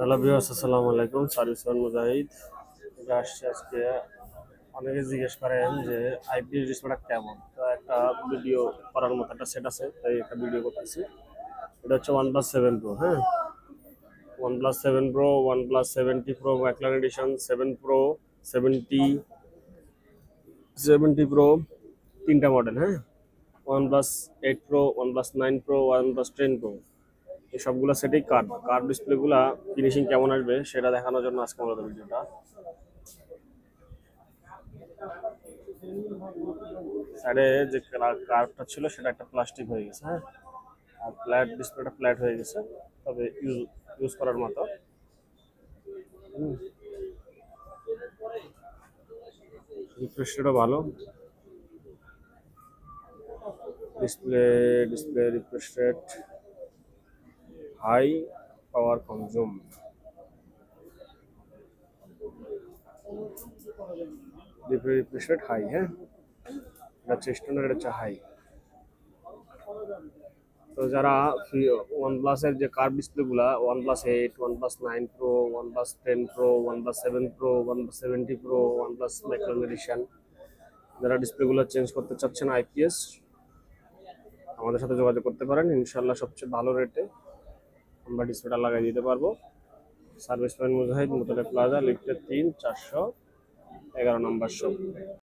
Hello viewers, আসসালামু আলাইকুম। Service man মুজাহিদ এটা আসছে আজকে। অনেকে জিজ্ঞেস করেন যে আইপিএস ডিসপ্লেটা কেমন, তো একটা ভিডিও করার মতো একটা সেট আছে, তাই একটা ভিডিও করতেছি। এটা হচ্ছে OnePlus 7 Pro। হ্যাঁ, OnePlus 7 Pro, OnePlus 70 Pro McLaren edition, 7 Pro, 70 Pro, তিনটা মডেল। হ্যাঁ, OnePlus 8 Pro, OnePlus 9 Pro, OnePlus 10 Pro, এই সবগুলো সেটেই কার্ড ডিসপ্লেগুলা ফিনিশিং কেমন আসবে সেটা দেখানোর জন্য আজকে মূলত ভিডিওটা। সাইডে যে কার্ভটা ছিল সেটা একটা প্লাস্টিক হয়ে গেছে। হ্যাঁ, আর ডিসপ্লেটা ফ্ল্যাট হয়ে গেছে, তবে ইউজ ইউজ করার মতো। রিফ্রেশ রেটও ভালো। Display display refresh rate high, power consume. Refresh rate high. হ্যাঁ, এটা হচ্ছে স্ট্যান্ডার্ড, এটা হচ্ছে হাই। তো যারা OnePlus-এর যে curve ডিসপ্লেগুলা, OnePlus 8, OnePlus 9 Pro, OnePlus 10 Pro, OnePlus 7 Pro, OnePlus 70 Pro, OnePlus McLaren edition, যারা ডিসপ্লেগুলো চেঞ্জ করতে চাচ্ছেন আইপিএস, আমাদের সাথে যোগাযোগ করতে পারেন। ইনশাল্লাহ সবচেয়ে ভালো রেটে আমরা ডিসপ্লেটা লাগিয়ে দিতে পারবো। সার্ভিস ম্যান মুজাহিদ, মুতালে প্লাজা, লিফটের 3, 411 নম্বর শপ।